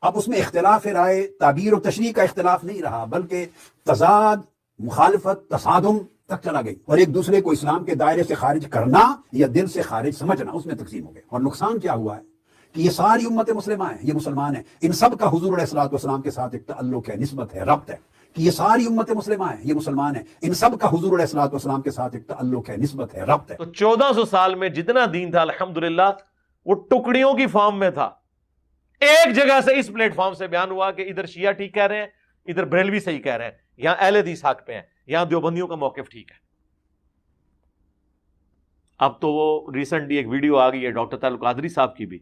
अब उसमें इख्तिलाफ राय, ताबीर और तशरीह का इख्तिलाफ नहीं रहा, बल्कि तजाद, मुखालफत, तसादुम तक चला गई, और एक दूसरे को इस्लाम के दायरे से खारिज करना या दिल से खारिज समझना, उसमें तकसीम हो गए। और नुकसान क्या हुआ है कि ये सारी उम्मत मुस्लिमा है, ये मुसलमान है, इन सब का हुजूर अलैहिस्सलातु वस्सलाम के साथ एक तअल्लुक है, निस्बत है, रब्त है। कि ये सारी उम्मत मुस्लिमा है, ये मुसलमान है, इन सब का हुजूर अलैहिस्सलातु वस्सलाम के साथ एक तअल्लुक है, निस्बत है, रब्त है। तो 1400 साल में जितना दीन था अल्हम्दुलिल्लाह वो टुकड़ियों की फॉर्म में था। एक जगह से इस प्लेटफॉर्म से बयान हुआ कि इधर शिया ठीक कह रहे हैं, इधर बरेलवी सही कह रहे हैं, यहां अहले हदीस हक पे हैं, यहां देवबंदियों का मौकिफ ठीक है। अब तो वो रिसेंटली एक वीडियो आ गई है डॉक्टर तालुक कादरी साहब की भी।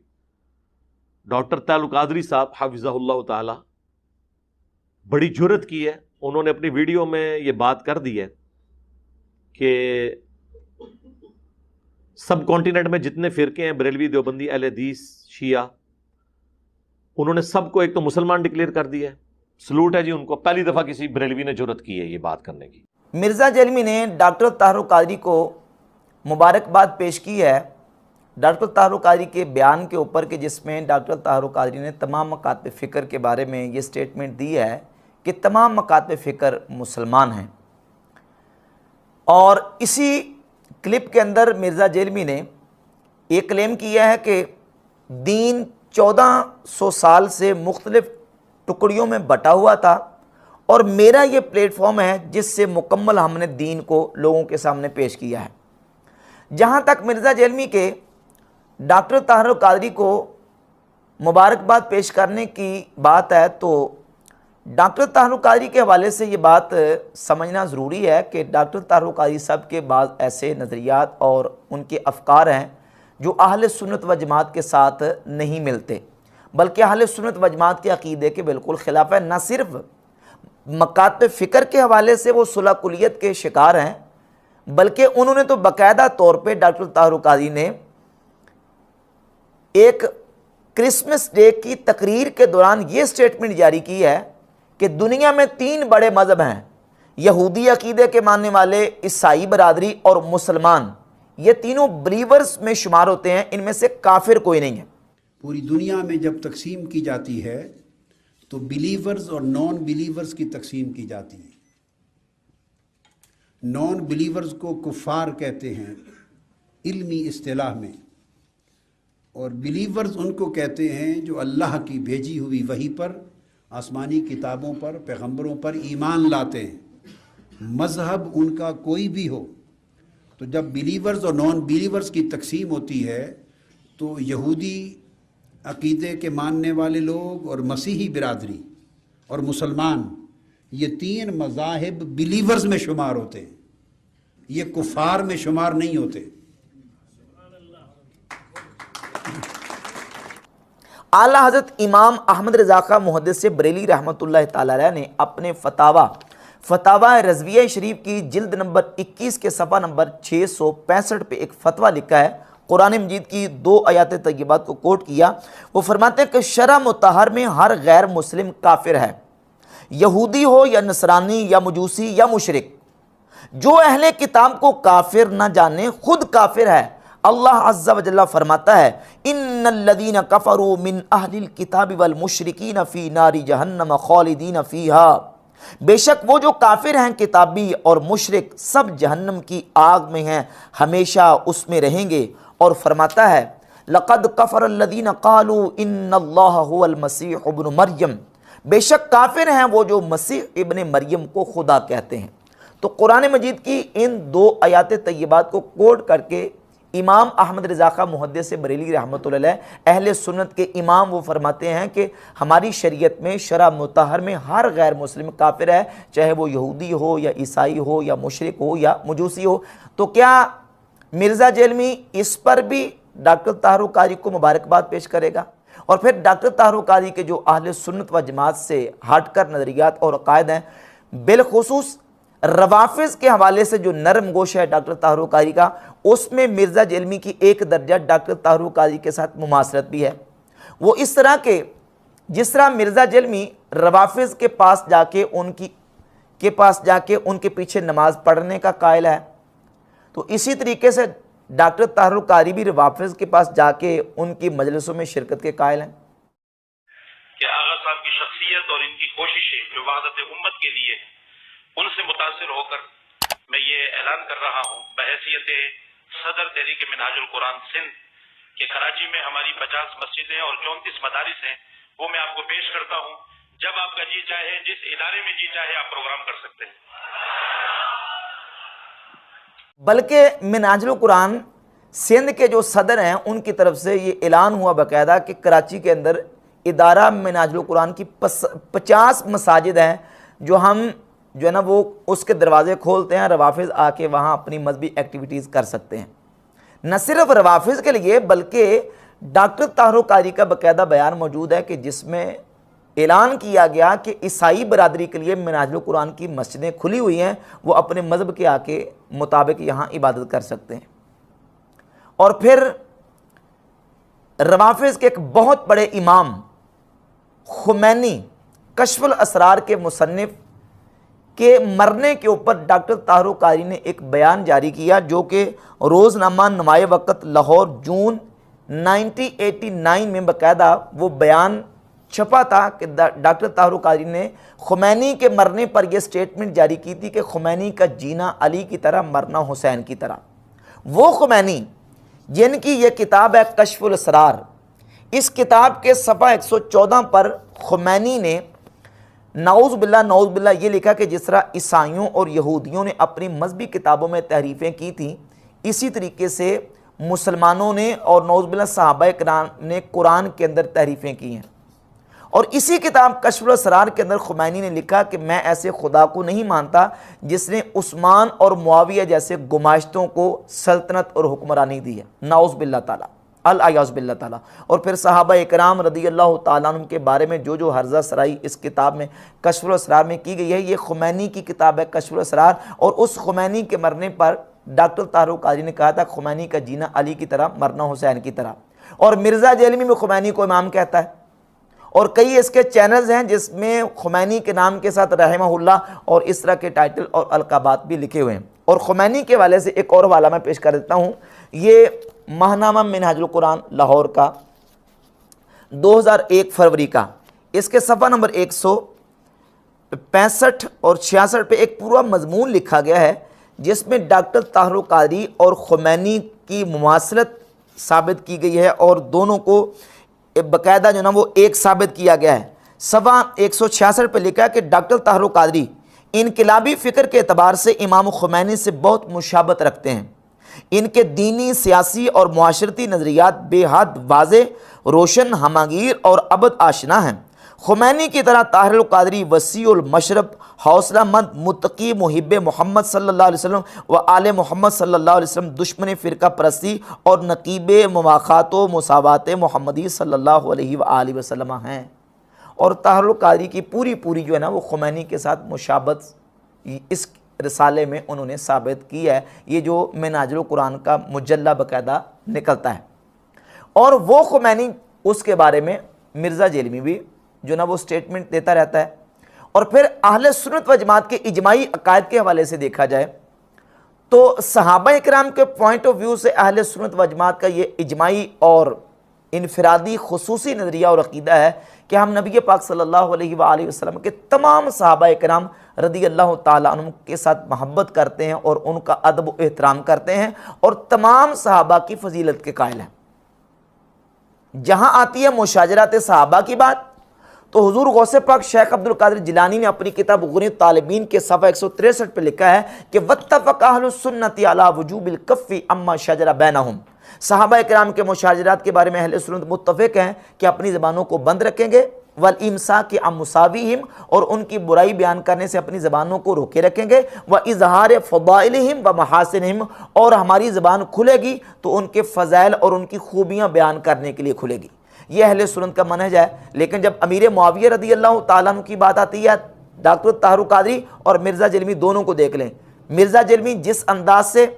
डॉक्टर तालुक कादरी साहब हाफिज़हुल्लाह ताला बड़ी जुर्रत की है, उन्होंने अपनी वीडियो में ये बात कर दी है कि सब कॉन्टिनेंट में जितने फिरके हैं, बरेलवी, देवबंदी, अहले हदीस, शिया, उन्होंने सबको एक तो मुसलमान डिक्लेयर कर दिया है। सलूट है जी उनको, पहली दफा किसी बरेलवी ने जुर्रत की है ये बात करने की। मिर्ज़ा जेलमी ने डॉक्टर तारुक कादरी को मुबारकबाद पेश की है डॉक्टर तारुक कादरी के बयान के ऊपर कि जिसमें डॉक्टर तारुक कादरी ने तमाम मकातब फ़िक्र के बारे में ये स्टेटमेंट दी है कि तमाम मकातब फ़िक्र मुसलमान हैं। और इसी क्लिप के अंदर मिर्ज़ा जेलमी ने एक क्लेम किया है कि दीन 1400 साल से मुख्तलिफ़ टुकड़ियों में बटा हुआ था और मेरा ये प्लेटफॉर्म है जिससे मुकम्मल हमने दीन को लोगों के सामने पेश किया है। जहाँ तक मिर्ज़ा जेलमी के डॉक्टर तारुक कादरी को मुबारकबाद पेश करने की बात है, तो डॉक्टर तारुक कादरी के हवाले से ये बात समझना ज़रूरी है कि डॉक्टर तारुक कादरी साहब के बाद ऐसे नज़रियात और उनके अफ़कार हैं जो अहले सुन्नत व जमात के साथ नहीं मिलते, बल्कि अहले सुन्नत व जमात के अक़ीदे के बिल्कुल ख़िलाफ़ है। न सिर्फ मकातब फ़िक्र के हवाले से वो सुलह कुलियत के शिकार हैं, बल्कि उन्होंने तो बाकायदा तौर पे डॉक्टर तारुक कादरी ने एक क्रिसमस डे की तकरीर के दौरान ये स्टेटमेंट जारी की है कि दुनिया में 3 बड़े मज़हब हैं, यहूदी अक़ीदे के मानने वाले, ईसाई बरादरी और मुसलमान। ये तीनों बिलीवर्स में शुमार होते हैं, इनमें से काफिर कोई नहीं है। पूरी दुनिया में जब तकसीम की जाती है तो बिलीवर्स और नॉन बिलीवर्स की तकसीम की जाती है। नॉन बिलीवर्स को कुफ़ार कहते हैं इल्मी इस्तिलाह में, और बिलीवर्स उनको कहते हैं जो अल्लाह की भेजी हुई वही पर, आसमानी किताबों पर, पैगंबरों पर ईमान लाते हैं, मज़हब उनका कोई भी हो। तो जब बिलीवर्स और नॉन बिलीवर्स की तकसीम होती है तो यहूदी अक़ीदे के मानने वाले लोग और मसीही बिरादरी और मुसलमान, ये 3 मज़ाहिब बिलीवर्स में शुमार होते हैं, ये कुफ़ार में शुमार नहीं होते। आला हज़रत इमाम अहमद रज़ा खां मुहद्दिस बरेली रहमतुल्लाह ताला अलैह ने अपने फतावा रज़विया शरीफ की जिल्द नंबर 21 के सफ़ा नंबर 665 पे एक फ़तवा लिखा है। कुरान मजीद की 2 आयात तय्यबात को कोट किया। वो फरमाते हैं कि शरअ मुतहर में हर गैर मुस्लिम काफिर है, यहूदी हो या नसरानी या मजूसी या मुशरिक। जो अहले किताब को काफिर न जाने खुद काफिर है। अल्लाह अज़्ज़ा व जल्ला फरमाता है, इन्नल्लज़ीना कफ़रू मिन अहलिल किताबि वल मुशरिकीना फ़ी नारि जहन्नम ख़ालिदीना फ़ीहा। बेशक वो जो काफिर हैं किताबी और मुशरिक सब जहन्नम की आग में हैं, हमेशा उसमें रहेंगे। और फरमाता है, लक़द कफ़रल्लज़ीना क़ालू इन्नल्लाह हुवल मसीह इब्न मरियम। बेशक काफिर हैं वो जो मसीह इब्न मरियम को खुदा कहते हैं। तो कुरान मजीद की इन 2 आयात तय्यबात को कोट करके इमाम अहमद रज़ा खां मुहद्दिस बरेली रहमतुल्लाह अलैह अहले सुन्नत के इमाम वो फरमाते हैं कि हमारी शरीयत में शरअ मुतहर में हर गैर मुस्लिम काफिर है, चाहे वो यहूदी हो या ईसाई हो या मुशरिक हो या मजूसी हो। तो क्या मिर्ज़ा जेलमी इस पर भी डॉक्टर तारुक कादरी को मुबारकबाद पेश करेगा? और फिर डॉक्टर तारुक कादरी के जो अहले सुन्नत व जमात से हटकर नज़रियात और अक़ायद हैं, बिलखुसूस रवाफिज़ के हवाले से जो नरम गोश है डॉक्टर तारुक कादरी का, उसमें मिर्ज़ा जेलमी की एक दर्जा डॉक्टर तारुक कादरी के साथ मुमासरत भी है। वो इस तरह के जिस तरह मिर्ज़ा जेलमी रवाफिज़ के पास जाके उनके पीछे नमाज पढ़ने का कायल है, तो इसी तरीके से डॉक्टर तारुक कादरी भी रवाफिज़ के पास जाके उनकी मजलिसों में शिरकत के कायल हैं। कि आगा साहब की शख्सियत और इनकी कोशिशें जो वहादत उम्मत के लिए है, उनसे मुतासिर होकर मैं ये ऐलान कर रहा हूँ बहैसियत सदर तहरीक मिनहाजुल कुरान सिंध कि कराची में हमारी 50 मस्जिदें और 34 मदारिस हैं, वो मैं आपको पेश करता हूँ। जब आपका जी चाहे, जिस इदारे में जी चाहे, आप प्रोग्राम कर सकते हैं। बल्कि मिनहाजुल कुरान सिंध के जो सदर हैं उनकी तरफ से ये ऐलान हुआ बाकायदा कि कराची के अंदर इदारा मिनहाजुल कुरान की 50 मसाजिद हैं जो हम जो है ना वो उसके दरवाज़े खोलते हैं, रवाफिज़ आके वहाँ अपनी मजहबी एक्टिविटीज़ कर सकते हैं। न सिर्फ रवाफिज़ के लिए बल्कि डॉक्टर ताहिर कारी का बाकायदा बयान मौजूद है कि जिसमें ऐलान किया गया कि ईसाई बरादरी के लिए मिनहाजुल कुरान की मस्जिदें खुली हुई हैं, वो अपने मज़हब के आके मुताबिक यहाँ इबादत कर सकते हैं। और फिर रवाफिज़ के एक बहुत बड़े इमाम खुमैनी कश्फुल असरार के मुसन्निफ के मरने के ऊपर डॉक्टर ताहिर कारी ने एक बयान जारी किया जो कि रोज़नामा नुमाए वक़्त लाहौर जून 1989 में बाकायदा वो बयान छपा था कि डॉक्टर ताहिर कारी ने खुमैनी के मरने पर यह स्टेटमेंट जारी की थी कि खुमैनी का जीना अली की तरह, मरना हुसैन की तरह। वो खुमैनी जिनकी ये किताब है कश्फुल असरार, इस किताब के सफ़ा 114 पर खुमैनी ने नाउज़ बिल्ला ये लिखा कि जिस तरह ईसाइयों और यहूदियों ने अपनी मजहबी किताबों में तहरीफ़ें की थी, इसी तरीके से मुसलमानों ने और नाउज़ बिल्ला सहाबा किराम ने कुरान के अंदर तहरीफ़ें की हैं। और इसी किताब कश्फुल असरार के अंदर खुमैनी ने लिखा कि मैं ऐसे खुदा को नहीं मानता जिसने उस्मान और मुआविया जैसे गुमाश्तों को सल्तनत और हुक्मरानी दी है, नाउज़ बिल्ला ताला अल-अयाज़ बिल्ला ताला। और फिर सहाबा इकराम रज़ियल्लाहु ताला अन्हुम के बारे में जो हर्जा सराई इस किताब में कश्फुल असरार में की गई है, ये खुमैनी की किताब है कश्फुल असरार। और उस खुमैनी के मरने पर डॉक्टर ताहिर कारी ने कहा था खुमैनी का जीना अली की तरह, मरना हुसैन की तरह। और मिर्ज़ा जेलमी में खुमैनी को इमाम कहता है। और कई इसके चैनल्स हैं जिसमें खुमैनी के नाम के साथ रहमहुल्लाह और इस तरह के टाइटल और अलकाबात भी लिखे हुए हैं। और खुमैनी के वाले से एक और हवाला मैं पेश कर देता हूँ, ये महनामा मिनहाजुल कुरान लाहौर का 2001 फरवरी का, इसके सफ़ा नंबर 165 और 66 पे एक पूरा मजमून लिखा गया है जिसमें डॉक्टर ताहिर कारी और खुमैनी की मुमासलत साबित की गई है और दोनों को बाकायदा जो ना वो एक साबित किया गया है। सफ़ा 166 पे लिखा है कि डॉक्टर ताहिर कारी इनकलाबी फ़िक्र के अतबार से इमाम खुमैनी से बहुत मुशाबत रखते हैं। इनके दीनी, सियासी और मुआशरती नज़रियात बेहद वाज़े, रोशन, हमागीर और अबद आशना हैं। खुमैनी की तरह ताहिर कारी वसीउल मशरब, हौसलामंद, मुत्तकी, मुहिब मोहम्मद सल्लल्लाहु अलैहि वसल्लम व आले मोहम्मद सल्लल्लाहु अलैहि वसल्लम, दुश्मन फ़िरका परस्ती और नकीब मुवाख़ात व मुसावात मोहम्मदी सल्लल्लाहु अलैहि वसल्लम हैं। और ताहिर कारी की पूरी जो है ना वो खुमैनी के साथ मुशाबत इस रिसाले में उन्होंने साबित की है। ये जो मिनहाजुल कुरान का मुजल्ला बाकायदा निकलता है। और वो खुमैनी उसके बारे में मिर्ज़ा जेलमी भी जो ना वो स्टेटमेंट देता रहता है। और फिर अहले सुन्नत व जमात के इजमाई अकायद के हवाले से देखा जाए तो सहाबा इकराम के पॉइंट ऑफ व्यू से अहले सुन्नत व जमात का ये इजमाई और इनफरादी खुसूसी नज़रिया और अक़ीदा है कि हम नबी पाक सल्लल्लाहु अलैहि वसल्लम के तमाम सहाबा इकराम रज़ियल्लाहु ताला अन्हुम के साथ मोहब्बत करते हैं और उनका अदब व एहतराम करते हैं और तमाम सहाबा की फजीलत के कायल हैं। जहाँ आती है मुशाजरात सहाबा की बात तो हुजूर गौसे पाक शेख अब्दुल कादिर जिलानी ने अपनी किताब गुनीत तालिबीन के सफ़ा 163 पे लिखा है कि वत्तफ़क़ अहलुस सुन्नति अला वुजूबिल कफ़्फ़ि अम्मा शजरा बैनहुम। सहाबा इकराम के मुशाजरात के बारे में अहले सुन्नत मुत्तफ़िक़ हैं कि अपनी ज़बानों को बंद रखेंगे, वल इमसाक अन मुसाविहिम और उनकी बुराई बयान करने से अपनी ज़बानों को रोके रखेंगे, व इज़हार फ़दाइलिहिम व महासिनहिम और हमारी ज़बान खुलेगी तो उनके फ़ज़ाइल और उनकी खूबियाँ बयान करने के लिए खुलेगी। ये अहले सुन्नत का मनहज है। लेकिन जब अमीर मुआविया रज़ियल्लाहु ताला अन्हु की बात आती है, डॉक्टर ताहिर कारी और मिर्ज़ा जेलमी दोनों को देख लें। मिर्ज़ा जेलमी जिस अंदाज से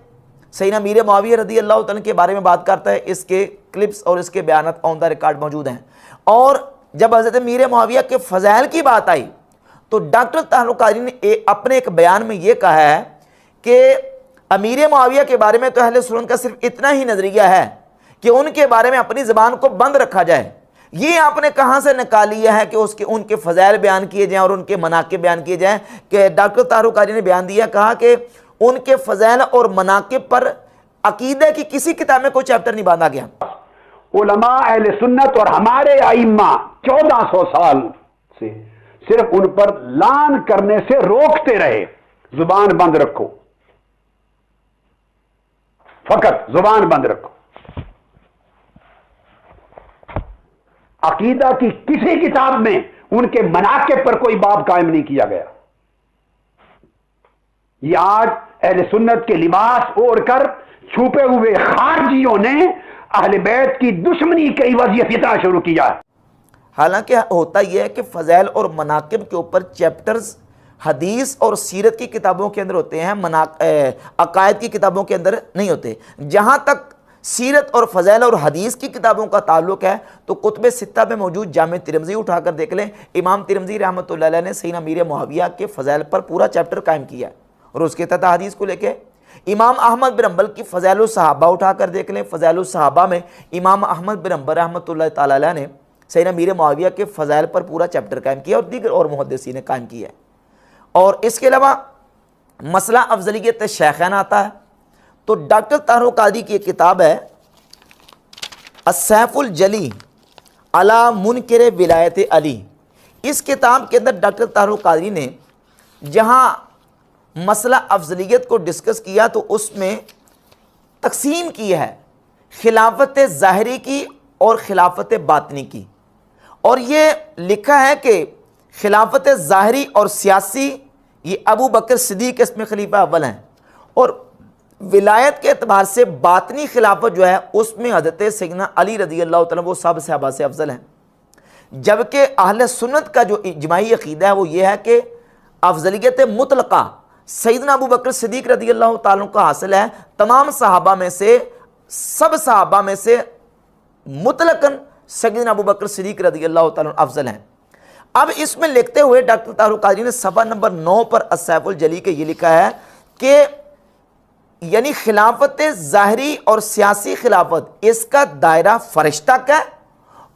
सैयदना अमीर मुआविया रज़ियल्लाहु ताला के बारे में बात करता है, इसके क्लिप्स और इसके बयानात ऑन द रिकॉर्ड मौजूद हैं। और जब हज़रत अमीर मुआविया के फ़ज़ाइल की बात आई तो डॉक्टर ताहिर कारी ने अपने एक बयान में ये कहा है कि अमीर मुआविया के बारे में तो अहले सुन्नत का सिर्फ इतना ही नज़रिया है कि उनके बारे में अपनी ज़बान को बंद रखा जाए। ये आपने कहां से निकाल लिया है कि उसके उनके फजाइल बयान किए जाएं और उनके मनाकिब बयान किए जाएं? कि डॉक्टर तारुक क़ादरी ने बयान दिया, कहा कि उनके फजाइल और मनाकिब पर अकीदा की किसी किताब में कोई चैप्टर नहीं बांधा गया। उलमा अहले सुन्नत और हमारे आइम्मा 1400 साल से सिर्फ उन पर लान करने से रोकते रहे, जुबान बंद रखो, फकत जुबान बंद रखो। अकीदा की किसी किताब में उनके मनाकिब पर कोई बाब कायम नहीं किया गया। ये आज अहले सुन्नत के लिबास ओढ़कर छुपे हुए खारजियों ने अहले बैत की दुश्मनी की वज़ीयत इतना शुरू किया है। हालांकि होता यह है कि फजाइल और मनाकिब के ऊपर चैप्टर्स हदीस और सीरत की किताबों के अंदर होते हैं, अकायद की किताबों के अंदर नहीं होते। जहां तक सीरत और फजाइल और हदीस की किताबों का ताल्लुक है तो कुतुब सित्ता में मौजूद जामे तिरमिज़ी उठाकर देख लें। इमाम तिरमिज़ी रहमतुल्लाह अलैह ने सैयदना अमीर मुआविया के फजाइल पर पूरा चैप्टर कायम किया और उसके तहत हदीस को लेके इमाम अहमद बिन हंबल की फ़ज़ाइल सहाबा उठाकर देख लें। फ़ज़ाइल सहाबा में इमाम अहमद बिन हंबल रहमतुल्लाह ताला अलैह ने सैयदना अमीर मुआविया के फ़ज़ाइल पर पूरा चैप्टर कायम किया और दीगर और मुहद्दिसीन ने कायम किया। और इसके अलावा मसला अफजलियत शेखैन आता है तो डॉक्टर तारुक क़ादरी की एक किताब है अस्सैफुल जली अला मुनकिर विलायत अली। इस किताब के अंदर डॉक्टर तारुक क़ादरी ने जहाँ मसला अफजलियत को डिस्कस किया तो उसमें तकसीम की है खिलाफत ज़ाहिरी की और खिलाफत बातनी की। और ये लिखा है कि खिलाफत ज़ाहिरी और सियासी ये अबू बकर सिद्दीक़ इसमें खलीफा अव्वल हैं और विलायत के एतबार से बातनी खिलाफत जो है उसमें हज़रत सैयदना अली रज़ी अल्लाह तआला वो सब सहाबा से अफजल हैं। जबकि अहले सुन्नत का जो इजमाई अक़ीदा है वो ये है कि अफजलियत मुतलक़ा सैयदना अबू बकर सिद्दीक़ रज़ी अल्लाह तआला का हासिल है। तमाम सहाबा में से सब सहाबा में से मुतलकन सैयदना अबू बकर सिद्दीक़ रज़ी अल्लाह तआला अफजल हैं। अब इसमें लिखते हुए डॉक्टर तारुक क़ादरी ने सफ़ा नंबर 9 पर अस्सैफुल जली के ये लिखा है कि यानी खिलाफत ज़ाहिरी और सियासी खिलाफत इसका दायरा फर्श तक है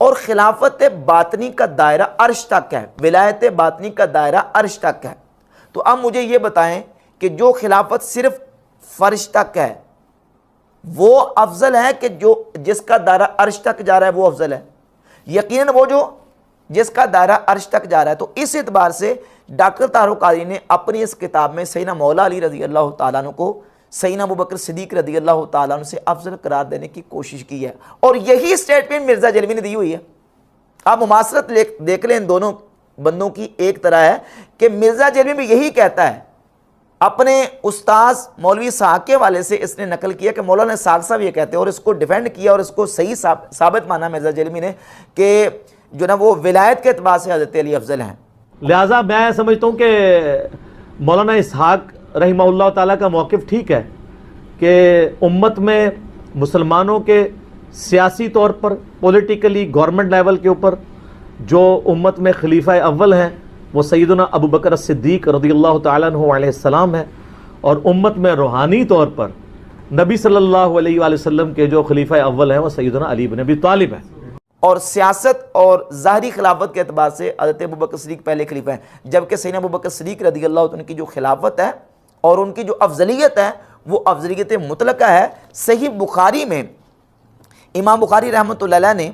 और खिलाफत बातनी का दायरा अर्श तक है, विलायत बातनी का दायरा अर्श तक है। तो अब मुझे ये बताएं कि जो खिलाफत सिर्फ फर्श तक है वो अफजल है कि जो जिसका दायरा अर्श तक जा रहा है वो अफजल है? यकीनन वो जो जिसका दायरा अर्श तक जा रहा है। तो इस एतबार से डॉक्टर तारुक क़ादरी ने अपनी इस किताब में सैयदना मौला अली रज़ी अल्लाह तआला अन्हु को सैयदना अबू बकर सिद्दीक़ रज़ी अल्लाह तआला अन्हु से अफजल करार देने की कोशिश की है और यही स्टेटमेंट मिर्ज़ा जलवी ने दी हुई है। आप मुमासरत देख लें इन दोनों बंदों की एक तरह है कि मिर्ज़ा जलवी भी यही कहता है, अपने उस्ताद मौलवी साहब के वाले से इसने नकल किया कि मौलाना साहब साहब ये कहते हैं और इसको डिफेंड किया और इसको सही साबित माना मिर्ज़ा जलवी ने कि जो ना वो विलायत के एतबार से हज़रत अली अफजल हैं। लिहाजा मैं समझता हूँ कि मौलाना इसहाक रहिमहुल्लाह ताला का मौक़िफ़ ठीक है कि उम्मत में मुसलमानों के सियासी तौर पर पॉलिटिकली गवर्नमेंट लेवल के ऊपर जो उम्मत में खलीफा अव्वल हैं वो सैयदना अबू बकर सिद्दीक़ रज़ियल्लाहु ताला अन्हु अलैहिस्सलाम है और उम्मत में रूहानी तौर पर नबी सल्लल्लाहु अलैहि वसल्लम के जो खलीफा अव्वल हैं वो सैयदना अली इब्न अबी तालिब है। और सियासत और ज़ाहिरी खिलाफत के अतबार से हज़रत अबू बकर सिद्दीक़ पहले खलीफा हैं, जबकि सैयदना अबू बकर सिद्दीक़ रज़ियल्लाहु अन्हु की जो खिलाफत है और उनकी जो अफजलियत है वो अफजलियत मुतलका है। सही बुखारी में इमाम बुखारी रहमतुल्लाह अलैह ने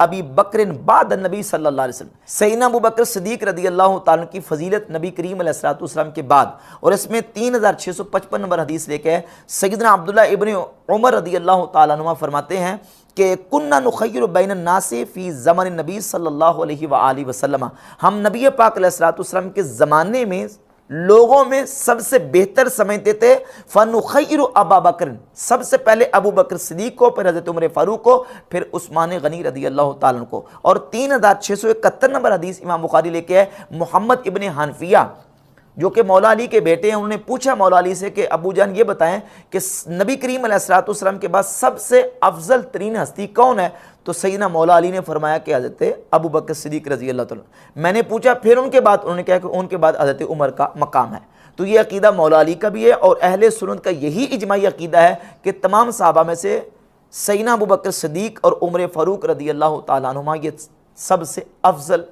अबी बकर बाद नबी सल्लल्लाहु अलैहि वसल्लम, सैयदना अबू बकर सिद्दीक़ रज़ियल्लाहु ताला की फजीलत नबी करीम अलैहिस्सलातु वस्सलाम के बाद। और इसमें 3655 नंबर हदीस लेके है सैयदना अब्दुल्लाह इब्न उमर रज़ियल्लाहु ताला अन्हुमा फरमाते हैं कि कुन्ना नुखय्यिरु बैन नासी फ़ी ज़मानिन नबी सल्लल्लाहु अलैहि व आलिहि वसल्लम, हम नबी पाक अलैहिस्सलातु वस्सलाम के ज़माने में लोगों में सबसे बेहतर समझते थे फ़नुखय्यिरु अबा बकर, सबसे पहले अबू बकर सिद्दीक़ को, फिर हज़रत उमर फ़ारूक को, फिर उस्मान गनी रज़ियल्लाहु ताला अन्हु को। और 3671 नंबर हदीस इमाम बुखारी लेके है मोहम्मद इब्न हनफिया जो कि मौला अली के बेटे हैं। उन्होंने पूछा मौला अली से कि अबू जान ये बताएं कि नबी करीम अलैहिस्सलातु वस्सलाम के बाद सबसे अफजल तरीन हस्ती कौन है? तो सैयदना मौला अली ने फरमाया कि हज़रत अबू बकर सिद्दीक़ रज़ियल्लाहु ताला। मैंने पूछा फिर उनके बाद, उन्होंने कहा कि उनके बाद हज़रत उमर का मकाम है। तो ये अकीदा मौला अली का भी है और अहले सुन्नत का यही इजमाई अकीदा है कि तमाम सहाबा में से सैयदना अबू बकर सिद्दीक और उमर फ़ारूक रदी अल्लाह ताला अन्हुमा ये सबसे अफजल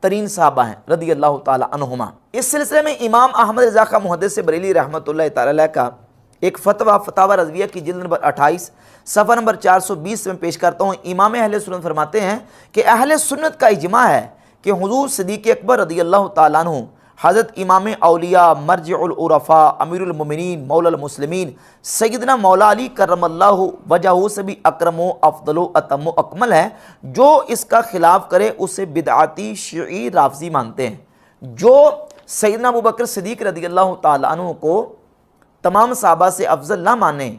तरीन साहबा हैं रदी अल्लाह ताला अन्हुमा। इस सिलसिले में इमाम अहमद रज़ा खां मुहद्दिस बरेली रहमतुल्लाह ताला अलैह का एक फतवा रज़विया की जिल्द नंबर 28 सफ़ा नंबर 420 में पेश करता हूँ। इमाम अहले सुन्नत फरमाते हैं कि अहले सुन्नत का इजमा है कि हुज़ूर सिद्दीक़ अकबर रदी अल्लाह ताला अन्हु हज़रत इमाम औलिया मर्जिउल उरफ़ा अमीरुल मोमिनीन मौलल मुस्लिमीन सैयदना मौला अली करमल्लाहु वजहू से भी अकरम अफ़दल अतम अकमल है। जो इसका खिलाफ करे उसे बिदअती शिई राफ़ज़ी मानते हैं। जो सैयदना अबू बकर सिद्दीक़ रदी अल्लाह ताला अन्हु को तमाम सहाबा से अफजल ना माने,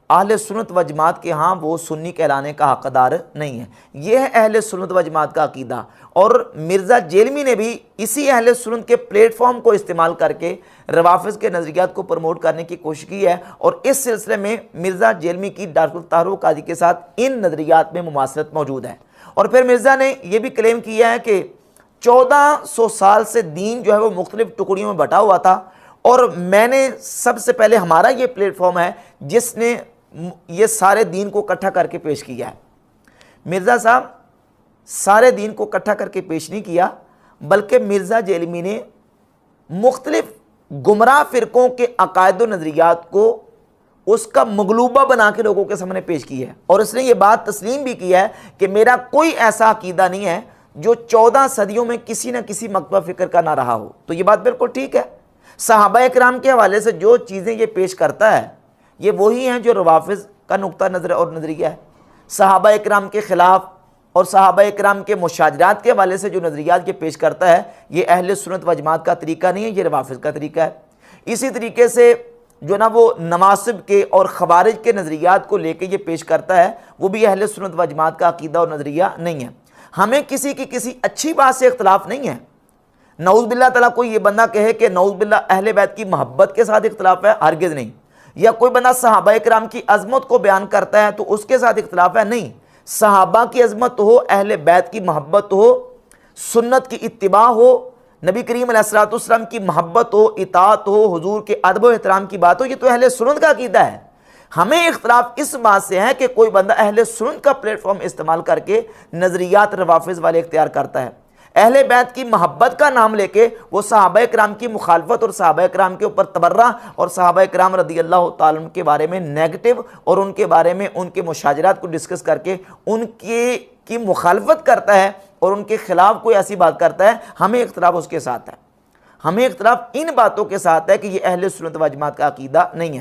अहले सुन्नत व जमात के हाँ वो सुन्नी कहलाने का हक़दार नहीं है। यह है अहले सुन्नत व जमात का अकीदा। और मिर्ज़ा जेलमी ने भी इसी अहले सुन्नत के प्लेटफॉर्म को इस्तेमाल करके रवाफ़िज़ के नज़रियात को प्रमोट करने की कोशिश की है। और इस सिलसिले में मिर्ज़ा जेलमी की डॉक्टर तारुक काजी के साथ इन नज़रियात में मुमासलत मौजूद है। और फिर मिर्ज़ा ने यह भी क्लेम किया है कि 1400 साल से दीन जो है वो मुख्तलिफ़ टुकड़ियों में बटा हुआ था और मैंने सबसे पहले, हमारा ये प्लेटफॉर्म है जिसने ये सारे दीन को इकट्ठा करके पेश किया है। मिर्ज़ा साहब सारे दीन को इकट्ठा करके पेश नहीं किया, बल्कि मिर्ज़ा जेलमी ने मुख्तलिफ गुमराह फ़िरक़ों के अकायद व नज़रियात को उसका मगलूबा बना के लोगों के सामने पेश की है। और उसने ये बात तस्लीम भी की है कि मेरा कोई ऐसा अकीदा नहीं है जो 14 सदियों में किसी न किसी मकतबा फ़िक्र का ना रहा हो। तो ये बात बिल्कुल ठीक है। सहाबा इकराम के हवाले से जो चीज़ें ये पेश करता है ये वही हैं जो रवाफ़िज़ का नुक्ता नज़र और नज़रिया है। सहाबा इकराम के ख़िलाफ़ और सहाबा इकराम के मुशाजरात के हवाले से जो नज़रियात ये पेश करता है ये अहले सुन्नत व जमात का तरीका नहीं है, ये रवाफ़िज़ का तरीका है। इसी तरीके से जो ना वो नवासिब के और खवारिज के नज़रियात को लेके ये पेश करता है वो भी अहले सुन्नत व जमात का अकीदा और नज़रिया नहीं है। हमें किसी की किसी अच्छी बात से इख्तलाफ नहीं है। नऊज़ बिल्लाह ताला कोई ये बंदा कहे कि नऊज़ बिल्लाह अहले बैत की मोहब्बत के साथ इख्तलाफ है, हरगिज़ नहीं। या कोई बंदा सहाबा इकराम की अज़मत को बयान करता है तो उसके साथ इख्तलाफ है, नहीं। सहाबा की अज़मत हो, अहले बैत की मोहब्बत हो, सुन्नत की इत्तिबा हो, नबी करीम अलैहिस्सलातु वस्सलाम की मोहब्बत हो, इताअत हो, हुजूर के अदब व एहतराम की बात हो, ये तो अहले सुन्नत का अकीदा है। हमें इख्तलाफ इस बात से है कि कोई बंदा अहले सुन्नत का प्लेटफॉर्म इस्तेमाल करके नज़रियात रवाफ़िज़ वाले इख्तियार करता है। अहले बैत की मोहब्बत का नाम लेके वो सहाबा इकराम की मुखालफत और सहाबा इकराम के ऊपर तबर्रा और सहाबा इकराम रदी अल्लाह ताला के बारे में नेगेटिव और उनके बारे में उनके मुशाजरात को डिस्कस करके उनके की मुखालफत करता है और उनके खिलाफ कोई ऐसी बात करता है। हमें इख्तलाफ उसके साथ है, हमें इख्तलाफ इन बातों के साथ है कि ये अहले सुन्नत व जमात का अकीदा नहीं है।